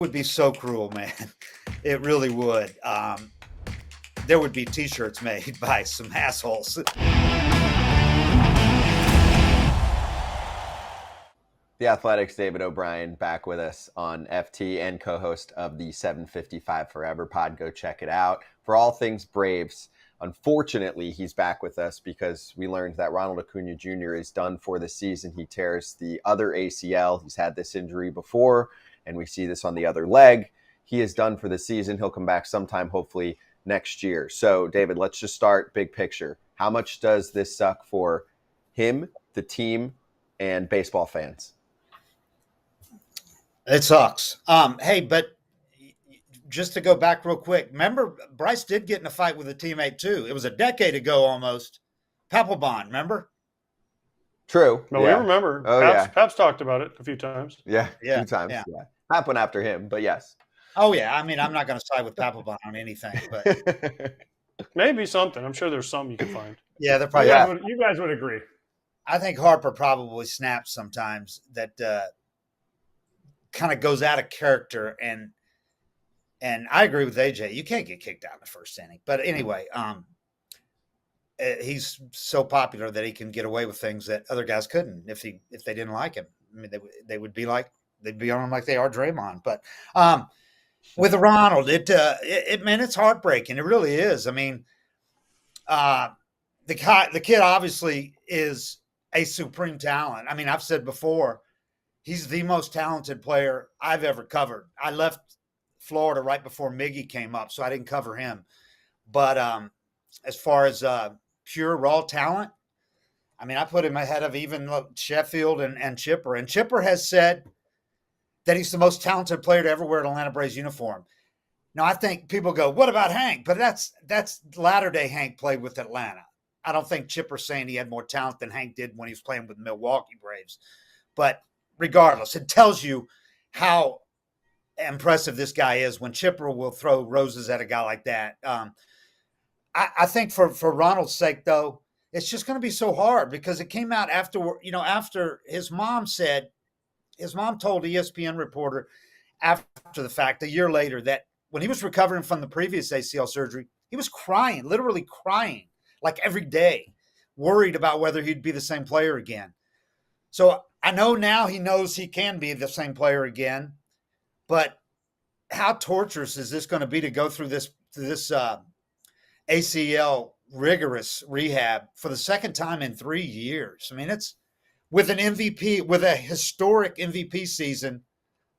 would be so cruel, man. It really would. There would be T-shirts made by some assholes. The Athletic's David O'Brien back with us on FT and co-host of the 755 Forever pod. Go check it out. For all things Braves, unfortunately, he's back with us because we learned that Ronald Acuna Jr. is done for the season. He tears the other ACL. He's had this injury before, and we see this on the other leg. He is done for the season. He'll come back sometime, hopefully, next year. So, David, let's just start big picture. How much does this suck for him, the team, and baseball fans? It sucks. Hey, but just to go back real quick, remember Bryce did get in a fight with a teammate too. It was a decade ago almost. Papelbon, remember? True. No, we remember. Paps talked about it a few times. Yeah, a few times. Yeah. Pap went after him, but yes. Oh, yeah. I mean, I'm not going to side with Papelbon on anything, but maybe something. I'm sure there's something you can find. Yeah, they're probably. You guys would agree. I think Harper probably snaps sometimes that kind of goes out of character, and I agree with AJ. You can't get kicked out in the first inning, but anyway, he's so popular that he can get away with things that other guys couldn't if they didn't like him. I mean, they'd be on him like they are Draymond. But with Ronald, man, it's heartbreaking. It really is. I mean, the kid obviously is a supreme talent. I mean, I've said before, he's the most talented player I've ever covered. I left Florida right before Miggy came up, so I didn't cover him. But as far as pure raw talent, I mean, I put him ahead of even Sheffield and Chipper. And Chipper has said that he's the most talented player to ever wear an Atlanta Braves uniform. Now, I think people go, what about Hank? But that's latter-day Hank played with Atlanta. I don't think Chipper's saying he had more talent than Hank did when he was playing with the Milwaukee Braves. But regardless, it tells you how impressive this guy is when Chipper will throw roses at a guy like that. I think for Ronald's sake, though, it's just going to be so hard because it came out after his mom told ESPN reporter after the fact, a year later, that when he was recovering from the previous ACL surgery, he was crying, literally crying, like every day, worried about whether he'd be the same player again. So I know now he knows he can be the same player again, but how torturous is this going to be to go through this ACL rigorous rehab for the second time in 3 years? I mean, it's with a historic MVP season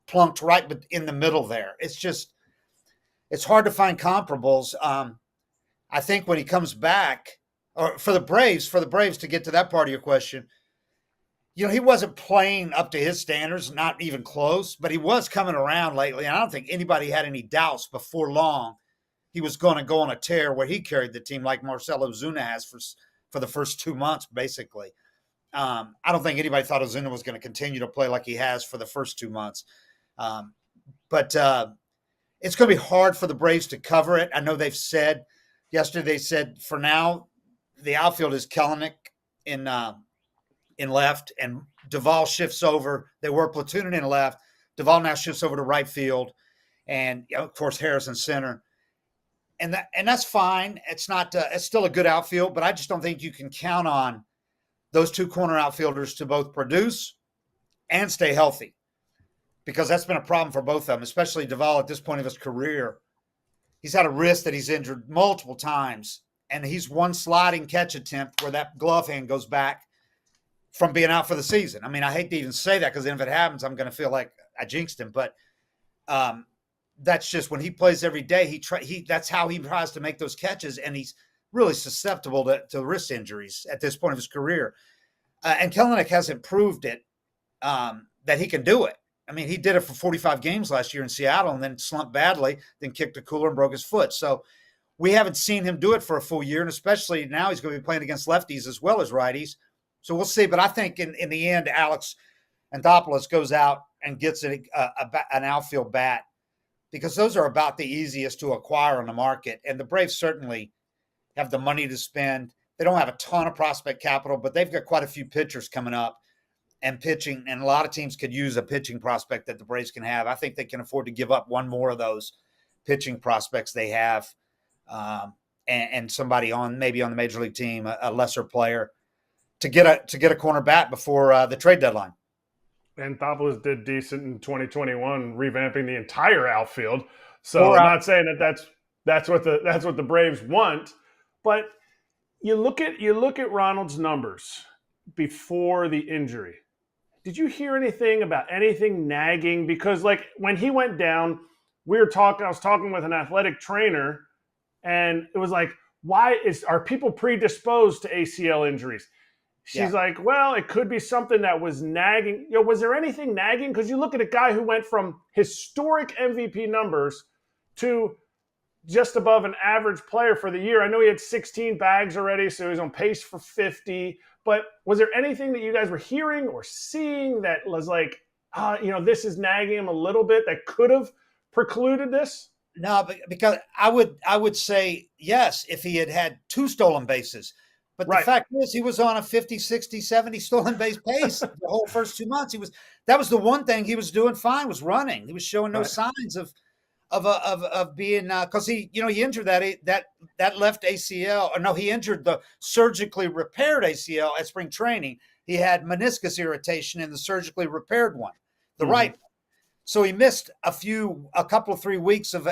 plunked right in the middle there. It's hard to find comparables. I think when he comes back, or for the Braves to get to that part of your question, he wasn't playing up to his standards, not even close, but he was coming around lately. And I don't think anybody had any doubts before long he was going to go on a tear where he carried the team like Marcell Ozuna has for the first 2 months, basically. I don't think anybody thought Ozuna was going to continue to play like he has for the first 2 months. But it's going to be hard for the Braves to cover it. I know yesterday they said for now the outfield is Kelenic in left, and Duvall shifts over. They were platooning in left. Duvall now shifts over to right field, and of course Harrison center. And that's fine. It's not. It's still a good outfield, but I just don't think you can count on those two corner outfielders to both produce and stay healthy, because that's been a problem for both of them, especially Duvall at this point of his career. He's had a wrist that he's injured multiple times, and he's one sliding catch attempt where that glove hand goes back from being out for the season. I mean, I hate to even say that because if it happens, I'm going to feel like I jinxed him. But that's just when he plays every day. That's how he tries to make those catches, and he's really susceptible to wrist injuries at this point of his career. And Kelenic hasn't proved it that he can do it. I mean, he did it for 45 games last year in Seattle and then slumped badly, then kicked a cooler and broke his foot. So we haven't seen him do it for a full year, and especially now he's going to be playing against lefties as well as righties. So we'll see. But I think in the end, Alex Anthopoulos goes out and gets an outfield bat, because those are about the easiest to acquire on the market. And the Braves certainly have the money to spend. They don't have a ton of prospect capital, but they've got quite a few pitchers coming up. and pitching, and a lot of teams could use a pitching prospect that the Braves can have. I think they can afford to give up one more of those pitching prospects they have, and somebody maybe on the major league team, a lesser player, to get a corner bat before the trade deadline. Anthopoulos did decent in 2021, revamping the entire outfield. So I'm not saying that's what the Braves want, but you look at Ronald's numbers before the injury. Did you hear anything about anything nagging? Because like when he went down, I was talking with an athletic trainer, and it was like, are people predisposed to ACL injuries? She's like, well, it could be something that was nagging. Was there anything nagging? Because you look at a guy who went from historic MVP numbers to just above an average player for the year. I know he had 16 bags already, so he was on pace for 50. But was there anything that you guys were hearing or seeing that was like, this is nagging him a little bit that could have precluded this? No, because I would say yes if he had 2 stolen bases. But the fact is, he was on a 50, 60, 70 stolen base pace the whole first 2 months. That was the one thing he was doing fine, was running. He was showing no signs of being, because he injured that left ACL. Or no, he injured the surgically repaired ACL at spring training. He had meniscus irritation in the surgically repaired one, the right one. So he missed a couple of 3 weeks of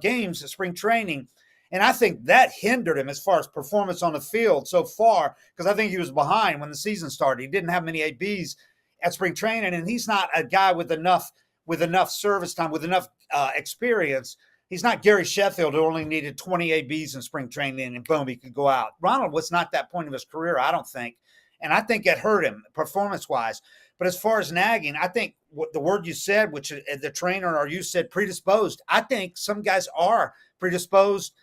games at spring training. And I think that hindered him as far as performance on the field so far, because I think he was behind when the season started. He didn't have many ABs at spring training, and he's not a guy with enough service time, with enough experience. He's not Gary Sheffield, who only needed 20 ABs in spring training, and boom, he could go out. Ronald was not that point of his career, I don't think. And I think it hurt him performance-wise. But as far as nagging, I think what the word you said, which the trainer or you said, predisposed, I think some guys are predisposed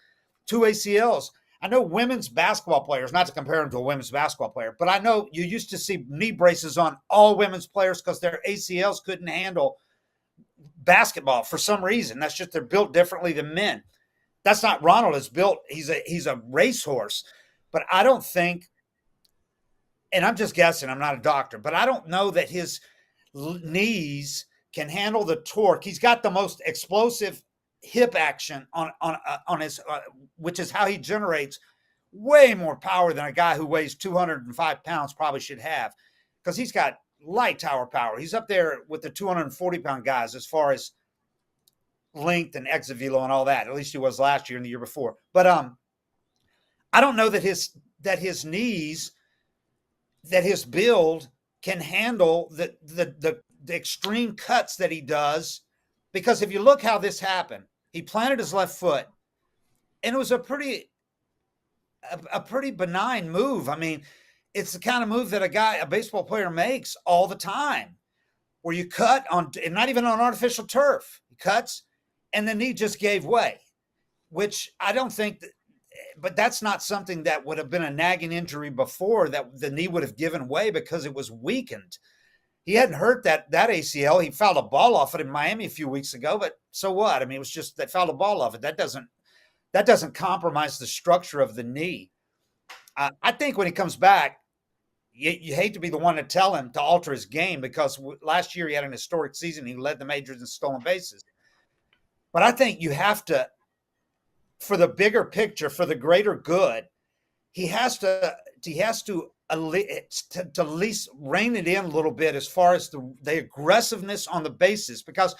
to ACLs. I know women's basketball players, not to compare them to a women's basketball player, but I know you used to see knee braces on all women's players because their ACLs couldn't handle basketball for some reason. That's just, they're built differently than men. That's not Ronald is built. He's a racehorse, but I don't think, and I'm just guessing, I'm not a doctor, but I don't know that his knees can handle the torque. He's got the most explosive hip action on his, which is how he generates way more power than a guy who weighs 205 pounds probably should have, because he's got light tower power. He's up there with the 240-pound guys as far as length and exit velo and all that. At least he was last year and the year before. But I don't know that his knees, that his build can handle the extreme cuts that he does. Because if you look how this happened, he planted his left foot, and it was a pretty benign move. I mean, it's the kind of move that a baseball player makes all the time, where you cut on, and not even on artificial turf. He cuts, and the knee just gave way, which I don't think but that's not something that would have been a nagging injury before, that the knee would have given way because it was weakened. He hadn't hurt that ACL. He fouled a ball off it in Miami a few weeks ago, but so what? I mean, it was just they fouled a ball off it. That doesn't compromise the structure of the knee. I think when he comes back, you hate to be the one to tell him to alter his game, because last year he had an historic season. He led the majors in stolen bases. But I think you have to, for the bigger picture, for the greater good, he has to at least rein it in a little bit as far as the aggressiveness on the bases, because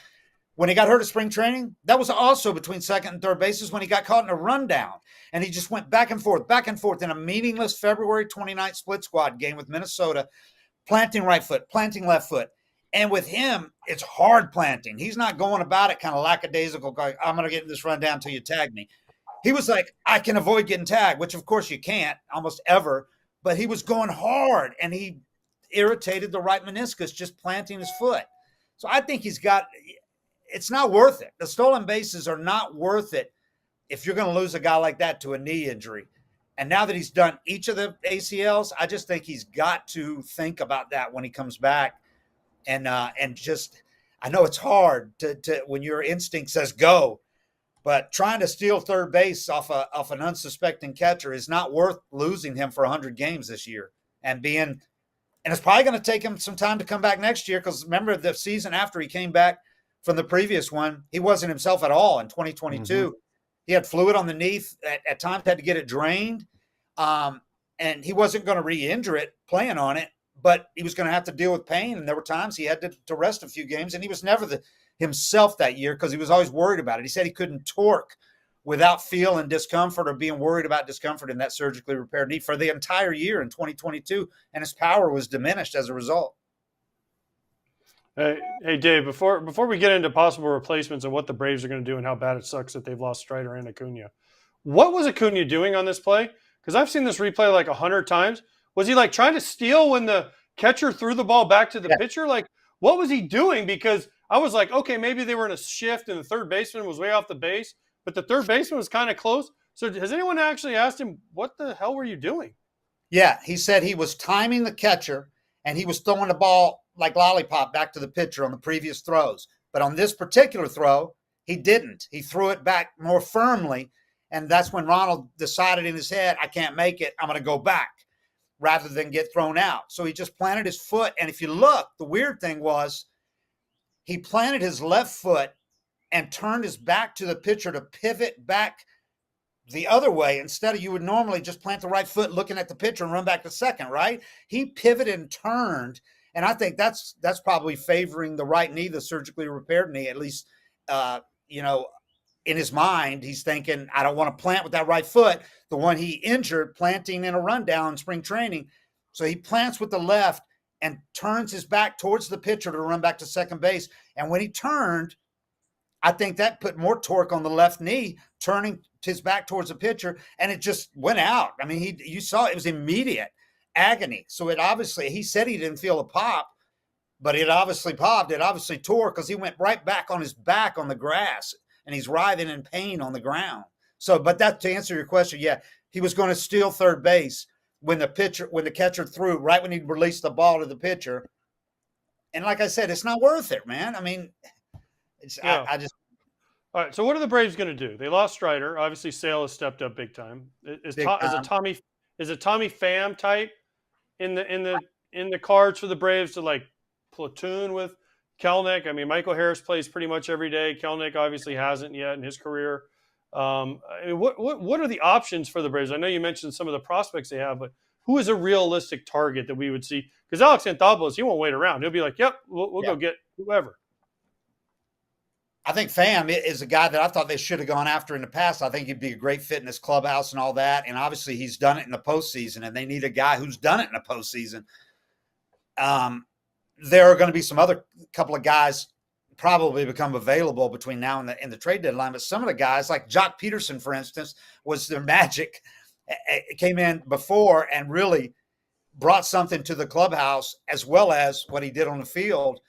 when he got hurt at spring training, that was also between second and third bases when he got caught in a rundown, and he just went back and forth in a meaningless February 29th split squad game with Minnesota, planting right foot, planting left foot. And with him, it's hard planting. He's not going about it kind of lackadaisical, going, I'm going to get in this rundown until you tag me. He was like, I can avoid getting tagged, which of course you can't almost ever, but he was going hard, and he irritated the right meniscus just planting his foot. So I think it's not worth it. The stolen bases are not worth it if you're going to lose a guy like that to a knee injury. And now that he's done each of the ACLs, I just think he's got to think about that when he comes back. And just, I know it's hard to when your instinct says go, but trying to steal third base off an unsuspecting catcher is not worth losing him for 100 games this year and being And it's probably going to take him some time to come back next year because remember the season after he came back from the previous one, he wasn't himself at all in 2022. Mm-hmm. He had fluid on the knee. At times had to get it drained. And he wasn't going to re-injure it playing on it, but he was going to have to deal with pain. And there were times he had to rest a few games, and he was never himself that year because he was always worried about it. He said he couldn't torque without feeling discomfort or being worried about discomfort in that surgically repaired knee for the entire year in 2022, and his power was diminished as a result. Hey, Dave, before we get into possible replacements and what the Braves are going to do and how bad it sucks that they've lost Strider and Acuna, what was Acuna doing on this play? Because I've seen this replay like 100 times. Was he like trying to steal when the catcher threw the ball back to the pitcher? Like, what was he doing? Because I was like, okay, maybe they were in a shift and the third baseman was way off the base, but the third baseman was kind of close. So has anyone actually asked him, what the hell were you doing? Yeah, he said he was timing the catcher and he was throwing the ball like lollipop back to the pitcher on the previous throws. But on this particular throw, he didn't. He threw it back more firmly. And that's when Ronald decided in his head, I can't make it. I'm going to go back rather than get thrown out. So he just planted his foot. And if you look, the weird thing was he planted his left foot and turned his back to the pitcher to pivot back the other way. Instead of you would normally just plant the right foot looking at the pitcher and run back to second, right? He pivoted and turned. And I think that's probably favoring the right knee, the surgically repaired knee, at least, in his mind, he's thinking, I don't want to plant with that right foot, the one he injured planting in a rundown in spring training. So he plants with the left and turns his back towards the pitcher to run back to second base. And when he turned, I think that put more torque on the left knee, turning his back towards the pitcher, and it just went out. I mean, you saw it was immediate agony. So it obviously, he said he didn't feel a pop, but it obviously popped. It obviously tore because he went right back on his back on the grass, and he's writhing in pain on the ground. So, but that to answer your question, yeah, he was going to steal third base when the catcher threw right when he released the ball to the pitcher. And like I said, it's not worth it, man. I mean, I just. All right. So what are the Braves going to do? They lost Strider. Obviously, Sale has stepped up big time. Is a Tommy Pham type in the cards for the Braves to like platoon with Kelenic? I mean, Michael Harris plays pretty much every day. Kelenic obviously hasn't yet in his career. I mean, what are the options for the Braves? I know you mentioned some of the prospects they have, but who is a realistic target that we would see? Because Alex Anthopoulos, he won't wait around. He'll be like, yep, we'll go get whoever. I think Pham is a guy that I thought they should have gone after in the past. I think he'd be a great fit in this clubhouse and all that. And obviously he's done it in the postseason, and they need a guy who's done it in the postseason. There are going to be some other couple of guys probably become available between now and the trade deadline. But some of the guys, like Jock Peterson, for instance, was their magic. It came in before and really brought something to the clubhouse as well as what he did on the field.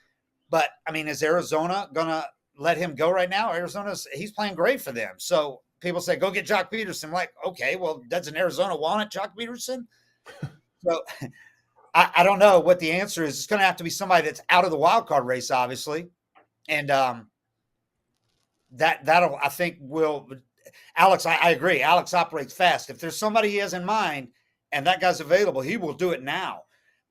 But, I mean, is Arizona going to let him go right now? He's playing great for them. So people say, go get Jock Peterson. I'm like, okay, well, doesn't Arizona want it, Jock Peterson? So I don't know what the answer is. It's going to have to be somebody that's out of the wild card race, obviously. And that'll, I think, will – Alex, I agree. Alex operates fast. If there's somebody he has in mind and that guy's available, he will do it now.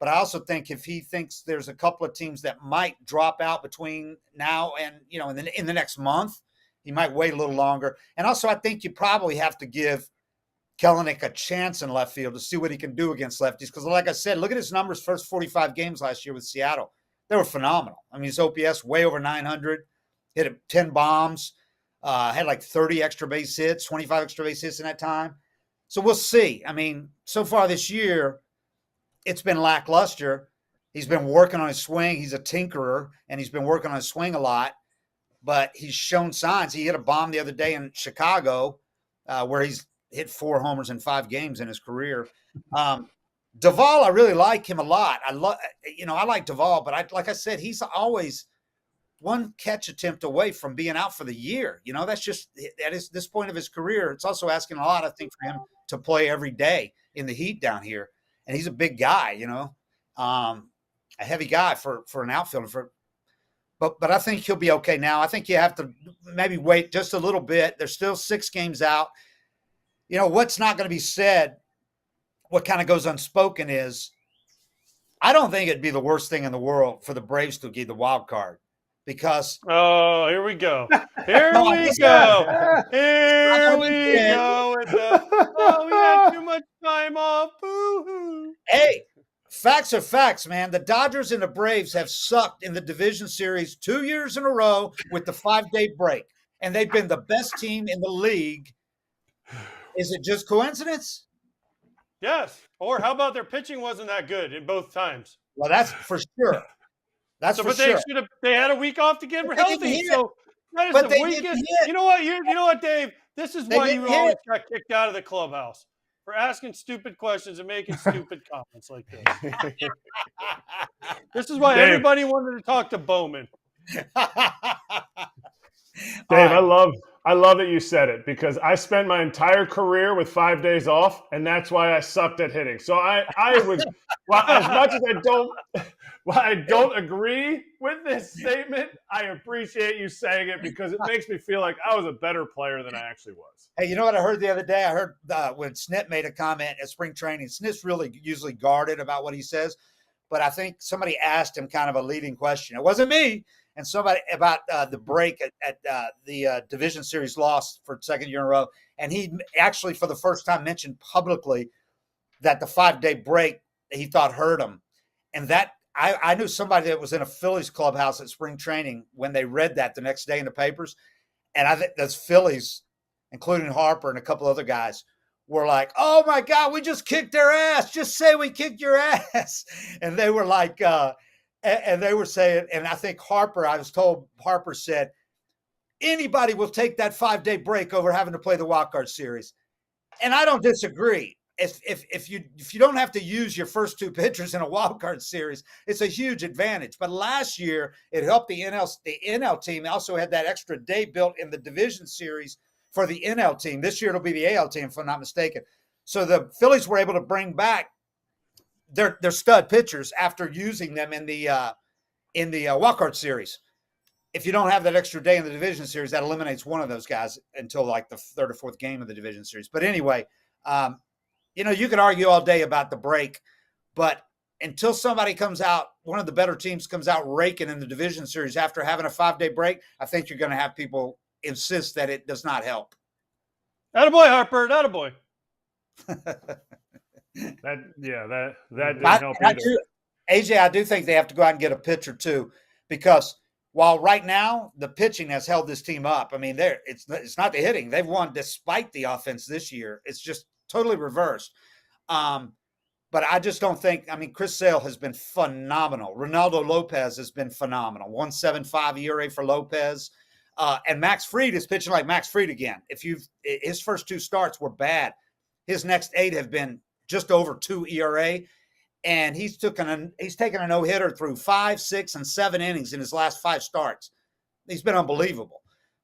But I also think if he thinks there's a couple of teams that might drop out between now and, in the next month, he might wait a little longer. And also I think you probably have to give Kelenic a chance in left field to see what he can do against lefties. Because like I said, look at his numbers first 45 games last year with Seattle. They were phenomenal. I mean, his OPS way over 900, hit 10 bombs, had like 30 extra base hits, 25 extra base hits in that time. So we'll see. I mean, so far this year, it's been lackluster. He's been working on his swing. He's a tinkerer, and he's been working on his swing a lot. But he's shown signs. He hit a bomb the other day in Chicago where he's hit 4 homers in 5 games in his career. Duvall, I really like him a lot. I like Duvall, but like I said, he's always one catch attempt away from being out for the year. That's just at this point of his career. It's also asking a lot, I think, for him to play every day in the heat down here. And he's a big guy, a heavy guy for an outfielder. But I think he'll be okay now. I think you have to maybe wait just a little bit. There's still 6 games out. What's not going to be said, what kind of goes unspoken is I don't think it'd be the worst thing in the world for the Braves to get the wild card because Oh, here we go. Here no, we go. Here we go with we had too much time off. Boo-hoo. Hey, facts are facts, man. The Dodgers and the Braves have sucked in the division series 2 years in a row with the 5-day break, and they've been the best team in the league. Is it just coincidence? Yes. Or how about their pitching wasn't that good in both times? Well, that's for sure. That's for But sure. they had a week off to get healthy. So that is But the weakest. You know what, Dave? This is why you always got kicked out of the clubhouse for asking stupid questions and making stupid comments like this. This is why everybody wanted to talk to Bowman. Dave, I love that you said it because I spent my entire career with 5 days off, and that's why I sucked at hitting. So I would, well, as much as I don't agree with this statement, I appreciate you saying it because it makes me feel like I was a better player than I actually was. Hey, you know what I heard the other day? I heard when Snit made a comment at spring training. Snit's really usually guarded about what he says, but I think somebody asked him kind of a leading question. It wasn't me. And somebody about the break at the division series loss for second year in a row. And he actually, for the first time, mentioned publicly that the 5-day break he thought hurt him. And that I knew somebody that was in a Phillies clubhouse at spring training when they read that the next day in the papers. And I think those Phillies, including Harper and a couple other guys, were like, oh, my God, we just kicked their ass. Just say we kicked your ass. And they were like and they were saying, and I think I was told Harper said, anybody will take that 5-day break over having to play the wild card series. And I don't disagree. If you don't have to use your first 2 pitchers in a wild card series, it's a huge advantage. But last year, it helped the NL team. Also had that extra day built in the division series for the NL team. This year, it'll be the AL team, if I'm not mistaken. So the Phillies were able to bring back their stud pitchers after using them in the wild card series. If you don't have that extra day in the division series, that eliminates one of those guys until like the 3rd or 4th game of the division series. But anyway, you could argue all day about the break, but until somebody comes out, one of the better teams comes out raking in the division series after having a 5-day break, I think you're going to have people insist that it does not help. Attaboy, Harper. Attaboy. That didn't help either. AJ, I do think they have to go out and get a pitcher too, because while right now the pitching has held this team up, I mean, it's not the hitting. They've won despite the offense this year. It's just totally reversed. But I just don't think, I mean, Chris Sale has been phenomenal. Ronaldo Lopez has been phenomenal. 1.75 ERA for Lopez. And Max Fried is pitching like Max Fried again. His first 2 starts were bad. His next 8 have been just over 2 ERA. And he's taken a no-hitter through 5, 6, and 7 innings in his last 5 starts. He's been unbelievable.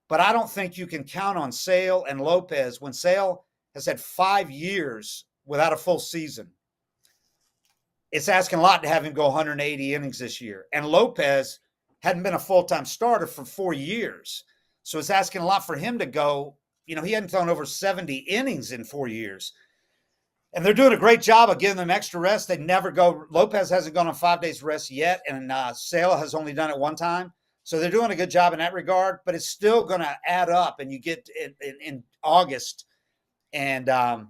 But I don't think you can count on Sale and Lopez when Sale has had 5 years without a full season. It's asking a lot to have him go 180 innings this year. And Lopez hadn't been a full-time starter for 4 years. So it's asking a lot for him to go. He hadn't thrown over 70 innings in 4 years. And they're doing a great job of giving them extra rest. They never go. Lopez hasn't gone on 5 days rest yet, and Sale has only done it one time. So they're doing a good job in that regard, but it's still going to add up. And you get in August, and one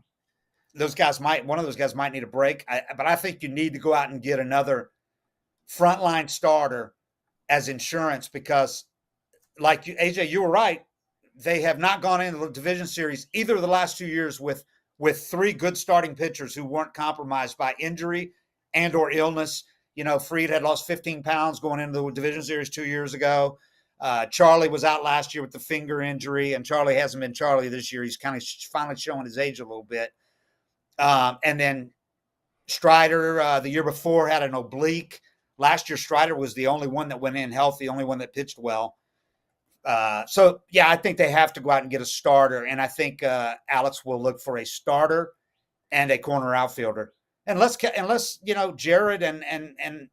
of those guys might need a break. But I think you need to go out and get another frontline starter as insurance because, like AJ, you were right. They have not gone into the division series either of the last 2 years with 3 good starting pitchers who weren't compromised by injury and or illness. Fried had lost 15 pounds going into the division series 2 years ago. Charlie was out last year with the finger injury, and Charlie hasn't been Charlie this year. He's kind of finally showing his age a little bit. And then Strider, the year before, had an oblique. Last year, Strider was the only one that went in healthy, the only one that pitched well. So I think they have to go out and get a starter, and I think Alex will look for a starter and a corner outfielder, unless Jared and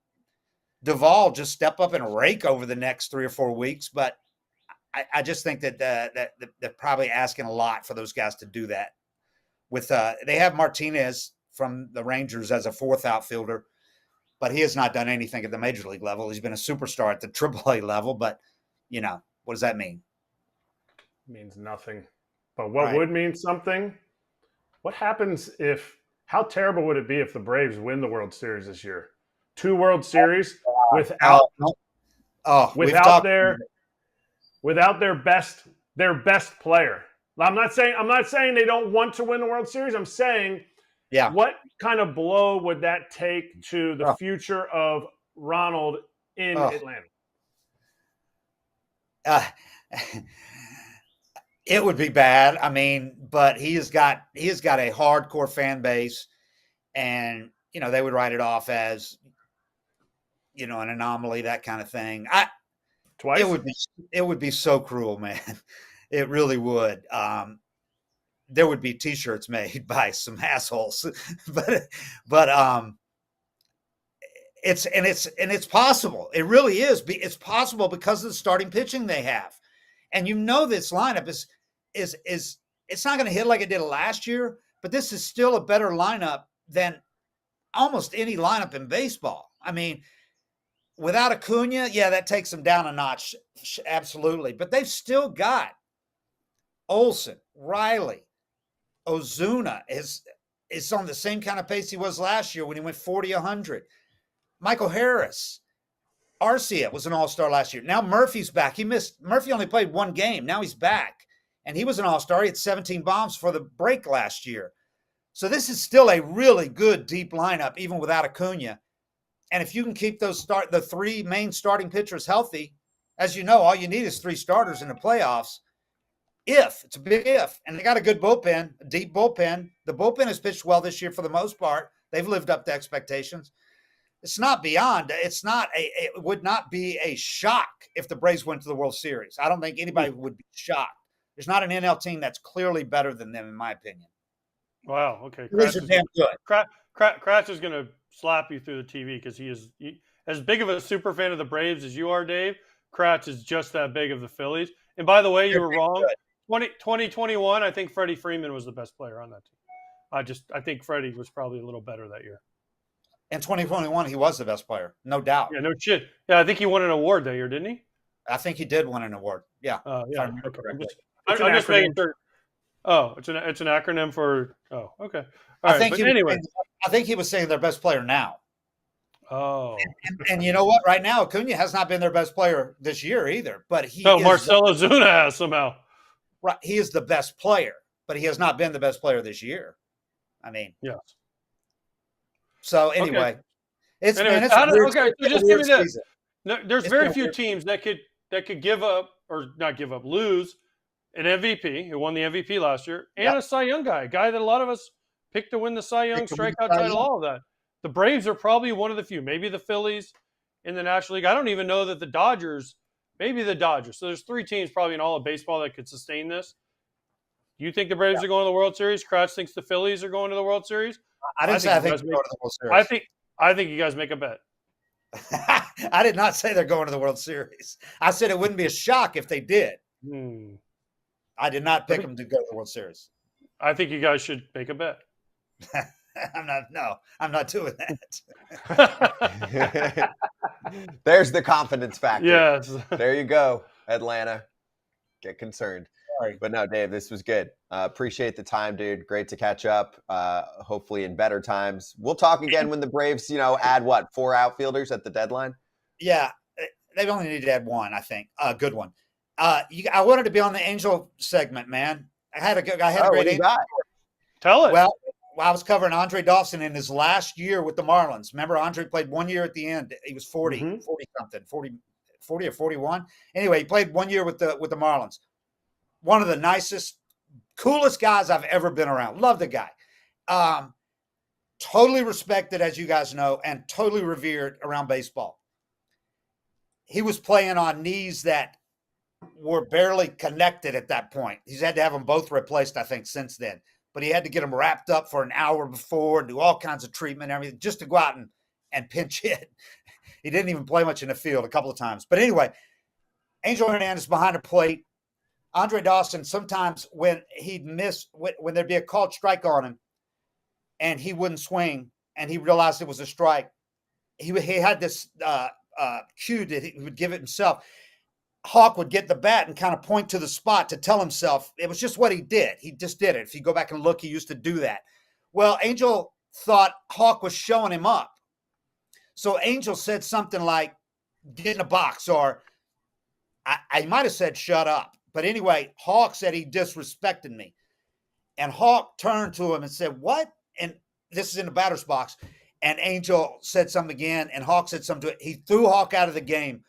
Duvall just step up and rake over the next 3 or 4 weeks. But I just think that they're probably asking a lot for those guys to do that. With they have Martinez from the Rangers as a 4th outfielder. but he has not done anything at the major league level. He's been a superstar at the AAA level, but what does that mean? It means nothing. But what would mean something? What happens how terrible would it be if the Braves win the World Series this year? 2 World Series without their best player. I'm not saying they don't want to win the World Series. I'm saying, what kind of blow would that take to the future of Ronald in Atlanta? It would be bad. I mean, but he has got a hardcore fan base, and they would write it off as an anomaly, that kind of thing. Twice? It would be so cruel, man. It really would. There would be T-shirts made by some assholes, but it's possible. It really is. It's possible because of the starting pitching they have, and this lineup is it's not going to hit like it did last year, but this is still a better lineup than almost any lineup in baseball. I mean, without Acuna, that takes them down a notch, absolutely. But they've still got Olsen, Riley, Ozuna is on the same kind of pace he was last year when he went 40-100. Michael Harris, Arcia was an all-star last year. Now Murphy's back. Murphy only played 1 game. Now he's back. And he was an all-star. He had 17 bombs for the break last year. So this is still a really good deep lineup, even without Acuna. And if you can keep the 3 main starting pitchers healthy, as you know, all you need is 3 starters in the playoffs. It's a big if. And they got a good bullpen, a deep bullpen. The bullpen has pitched well this year for the most part. They've lived up to expectations. It would not be a shock if the Braves went to the World Series. I don't think anybody would be shocked. There's not an NL team that's clearly better than them, in my opinion. Wow. Okay. These are damn good. Kratz is going to slap you through the TV because he is as big of a super fan of the Braves as you are, Dave. Kratz is just that big of the Phillies. And by the way, you were wrong. 2021, I think Freddie Freeman was the best player on that team. I think Freddie was probably a little better that year. In 2021, he was the best player, no doubt. Yeah, no shit. Yeah, I think he won an award that year, didn't he? I think he did win an award. Yeah. Yeah. I'm just making sure. Oh, it's an acronym for. Oh, okay. All right. I think he was saying their best player now. Oh. And you know what? Right now, Acuna has not been their best player this year either. But Marcell Ozuna has somehow. Right, he is the best player, but he has not been the best player this year. I mean, yes. So anyway, it's just give me this. No, there's very few teams that could give up or not give up, lose an MVP who won the MVP last year and a Cy Young guy, a guy that a lot of us picked to win the Cy Young strikeout title. All of that. The Braves are probably one of the few. Maybe the Phillies in the National League. I don't even know that the Dodgers. Maybe the Dodgers. So there's 3 teams probably in all of baseball that could sustain this. Do you think the Braves are going to the World Series? Kratz thinks the Phillies are going to the World Series. I didn't say I think they're going to the World Series. I think you guys make a bet. I did not say they're going to the World Series. I said it wouldn't be a shock if they did. I did not pick them to go to the World Series. I think you guys should make a bet. I'm not doing that. There's the confidence factor. Yes. There you go, Atlanta. Get concerned. Sorry. But no, Dave, this was good. Appreciate the time, dude. Great to catch up. Hopefully in better times. We'll talk again when the Braves, add 4 outfielders at the deadline? Yeah. They only need to add 1, I think. A good one. I wanted to be on the Angel segment, man. I had a great Angel. Tell it. Well, I was covering Andre Dawson in his last year with the Marlins. Remember, Andre played 1 year at the end. He was 40 something, 40 or 41. Anyway, he played 1 year with the Marlins. One of the nicest, coolest guys I've ever been around. Love the guy. Totally respected, as you guys know, and totally revered around baseball. He was playing on knees that were barely connected at that point. He's had to have them both replaced, I think, since then. But he had to get them wrapped up for an hour before and do all kinds of treatment and everything just to go out and pinch hit. He didn't even play much in the field a couple of times. But anyway, Angel Hernandez behind the plate. Andre Dawson, sometimes when he'd miss, when there'd be a called strike on him and he wouldn't swing and he realized it was a strike, he had this cue that he would give it himself. Hawk would get the bat and kind of point to the spot to tell himself it was just what he did. He just did it. If you go back and look, he used to do that. Well, Angel thought Hawk was showing him up. So Angel said something like, get in a box, or I might have said shut up. But anyway, Hawk said he disrespected me. And Hawk turned to him and said, what? And this is in the batter's box. And Angel said something again, and Hawk said something to it. He threw Hawk out of the game.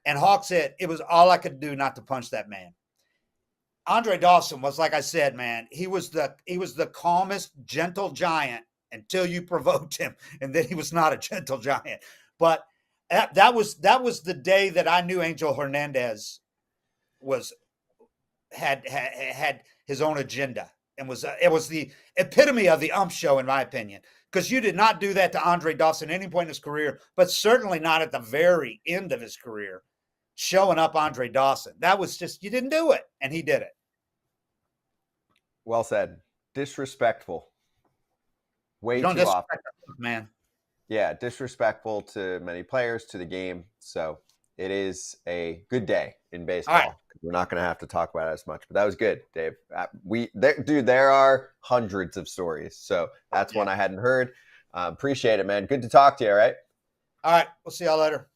And Hawk said, it was all I could do not to punch that man. Andre Dawson was, like I said, man, he was the calmest, gentle giant until you provoked him. And then he was not a gentle giant. But that was the day that I knew Angel Hernandez had his own agenda. And it was the epitome of the ump show, in my opinion. Because you did not do that to Andre Dawson at any point in his career, but certainly not at the very end of his career. Showing up Andre Dawson. That was just, you didn't do it. And he did it. Well said. Disrespectful. Way Don't too often. Man. Yeah, disrespectful to many players, to the game. So it is a good day in baseball. Right. We're not going to have to talk about it as much, but that was good, Dave. There are hundreds of stories. So that's one I hadn't heard. Appreciate it, man. Good to talk to you, all right? All right. We'll see y'all later.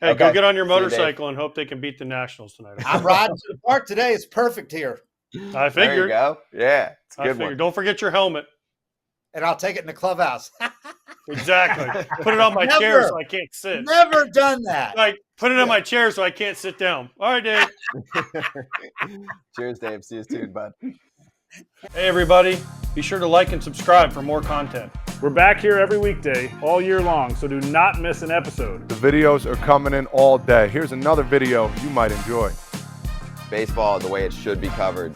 Hey, Okay. go get on your See you, motorcycle and hope they can beat the Nationals tonight. I'm riding to the park today. It's perfect here. I figured. There you go. Yeah, it's a I good figured. one. Don't forget your helmet. And I'll take it in the clubhouse. Exactly. Put it on my chair so I can't sit. Never done that. Like, put it on my chair so I can't sit down. All right, Dave. Cheers, Dave. See you soon, bud. Hey, everybody. Be sure to like and subscribe for more content. We're back here every weekday, all year long, so do not miss an episode. The videos are coming in all day. Here's another video you might enjoy. Baseball the way it should be covered.